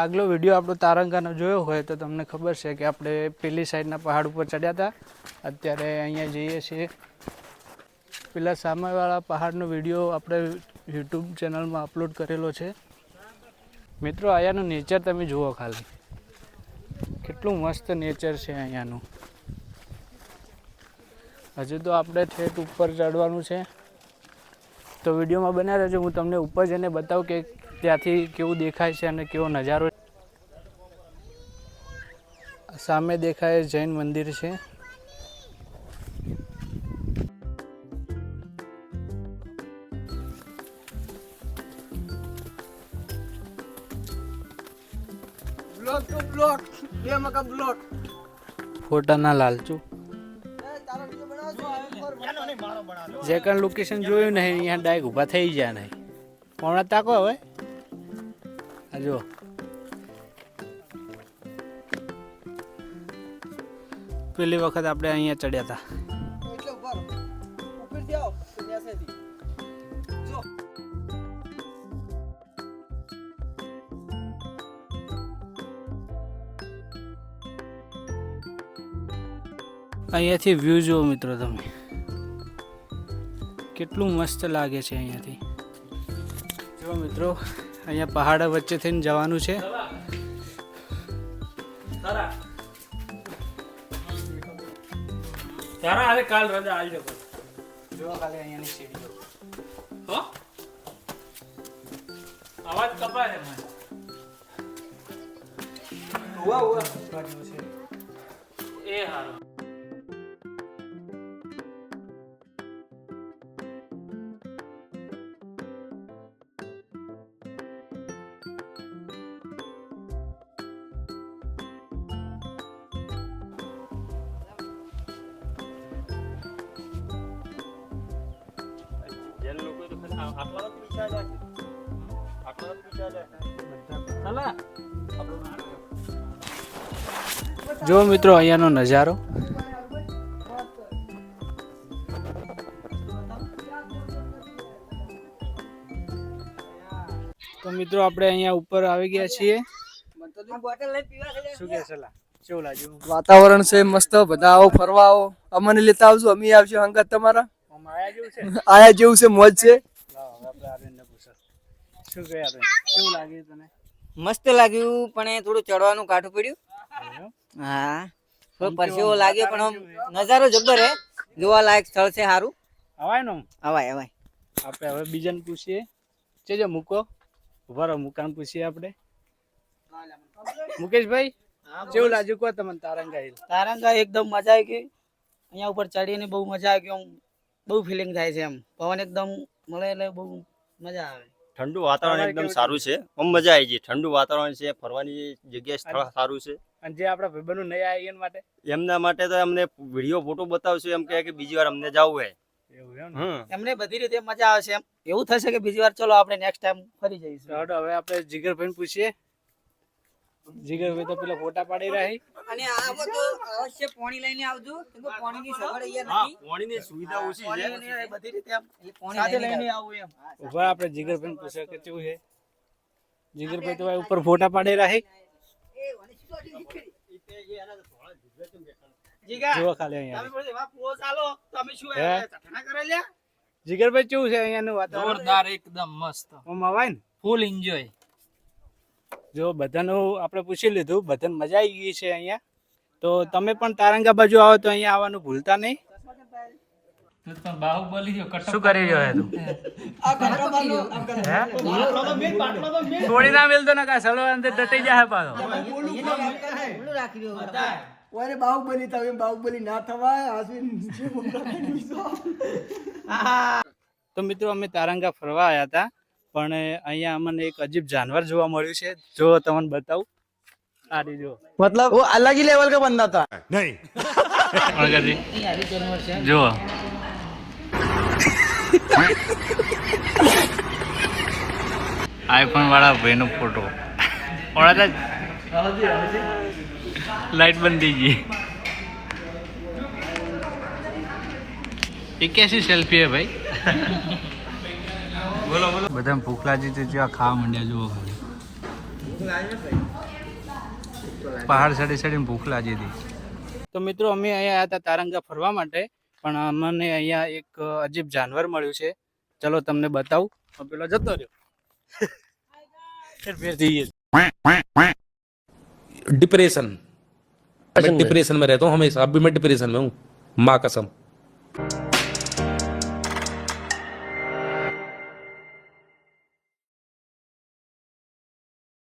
આગલો વિડીયો આપણો તારંગાનો જોયો હોય તો તમને ખબર છે કે આપણે પેલી સાઈડના પહાડ ઉપર ચડ્યા હતા. અત્યારે અહીંયા જઈએ છીએ. પેલા સામેવાળા પહાડનો વિડીયો આપણે યુટ્યુબ ચેનલમાં અપલોડ કરેલો છે. મિત્રો અહીંયાનું નેચર તમે જુઓ ખાલી, કેટલું મસ્ત નેચર છે અહીંયાનું. હજુ તો આપણે ઠેઠ ઉપર ચડવાનું છે, તો વિડીયોમાં બન્યા રહેજો. હું તમને ઉપર જઈને બતાવું કે ત્યાંથી કેવું દેખાય છે અને કેવો નજારો. સામે દેખાય જૈન મંદિર છે. ફોટા ના લાલચું જે કણ લોકેશન જોયું નહીં અહીંયા ડાયરેક્ટ ઊભા થઈ ગયા નહીં. કોણ તાકો હવે આ જો પેલી વખત આપણે અહીંયા ચડ્યા હતા. અહીંયાથી વ્યૂ જુઓ મિત્રો તમે, કેટલું મસ્ત લાગે છે અહીંયાથી. જો મિત્રો અહીંયા પહાડ વચ્ચે થઈને જવાનું છે. કાલ રજા આવજો. જો ખાલી અહીંયાની સીડીઓ, અવાજ કપાય છે. એ હારું. જો મિત્રો અહીંયાનો નજારો, તો મિત્રો આપણે અહીંયા ઉપર આવી ગયા છીએ. શું કે સલાહ કેવું લાગ્યું? વાતાવરણ છે મસ્ત, બધા આવો ફરવા આવો, અમને લેતા આવજો, અમે આવશું હંગાત તમારા. આયા જેવું છે, મોજ છે. શું કહે કેવું લાગ્યું તને? મસ્ત લાગ્યું, પણ થોડું ચડવાનું કાઠું પડ્યું. હા, થોડો પરસેવો લાગ્યો, પણ નજારો જબ્બર હે, જોવા લાયક સ્થળ છે. સારું અવાય નો અવાય અવાય. આપણે હવે બીજાને પૂછીએ. જે મૂકો ઉભા રહો, મુકાન પૂછીએ આપણે. મુકેશભાઈ કેવું લાગ્યું કહો તમને તારંગા હિલ? તારંગા એકદમ મજા આવી ગઈ. અહીંયા ઉપર ચડીને બહુ મજા આવી ગઈ. બહુ ફિલિંગ થાય છે. એમ પવન એકદમ મળે એટલે બહુ મજા આવે. ઠંડુ વાતાવરણ એકદમ સારું છે, મજા આવી ગઈ. ઠંડુ વાતાવરણ છે, ફરવાની જગ્યાએ સ્થળ સારું છે. અને જે આપણા ભાઈબંધો નહીં આવ્યા એના માટે, એમના માટે તો અમને વિડીયો ફોટો બતાવશું, એમ કે બીજી વાર અમને જવું હોય. એમને બધી રીતે મજા આવશે. એમ એવું થશે કે બીજી વાર ચલો આપણે નેક્સ્ટ ટાઈમ ફરી જઈશું. હવે આપણે જીગરભાઈ પૂછીએ. જીગરભાઈ તો પેલા ફોટા પાડી રહ્યા. અને આ બધું અવશ્ય પાણી લઈને આવજો, કેમ કે પાણીની સગવડ અહીંયા નથી. પાણીની સુવિધા ઓછી છે, બધી રીતે એમ પાણી સાથે લઈને આવું એમ. ઉભા આપણે જીગરભાઈ પૂછે કે કેવું છે. જીગરભાઈ તો ઉપર ફોટા પાડી રહ્યા. જો ખાલી અહીંયા જીગરભાઈ કેવું છે અહીંયાનું વાતાવરણ? જોરદાર, એકદમ મસ્ત, આમ અવાય ને ફૂલ એન્જોય. જો બધાનું આપણે પૂછી લીધું, બધાને મજા આવી ગઈ છે અહીંયા. તો તમે પણ તારંગા બાજુ આવો તો અહીંયા આવવાનું ભૂલતા નહીં. શું કરી રહ્યો હે તું? થોડી ના મેલતો ને કા સળો અંદર દટાઈ જાય પાછો. ઓરે બાહુબલી તમે બાહુબલી ના થવાય. તો મિત્રો અમે તારંગા ફરવા આવ્યા હતા, પણ અહીંયા અમને એક અજીબ જાનવર જોવા મળ્યું છે. જો તમને બતાવું, આ જો मतलब वो अलग ही लेवल का बंदा था. નહીં જો આઈફોન વાળા ભાઈનો ફોટો લાइट बंद दीजिए. ये कैसी सेल्फी है भाई? बोलो बोलो. બધા ભૂખ લાગી તો જો ખાવા માંડ્યા જુઓ. પહાડ ચડી ચડીને ભૂખ લાગી હતી. તો મિત્રો અમે અહીંયા આવ્યા હતા તારંગા ફરવા માટે, પણ અમને અહીંયા એક અજીબ જાનવર મળ્યું છે. ચલો તમને બતાવું. પેલો જતો રહ્યો. ફેર જઈએ. डिप्रेशन, मैं डिप्रेशन में रहता हूँ हमेशा. अभी मैं डिप्रेशन में हूँ, माँ कसम.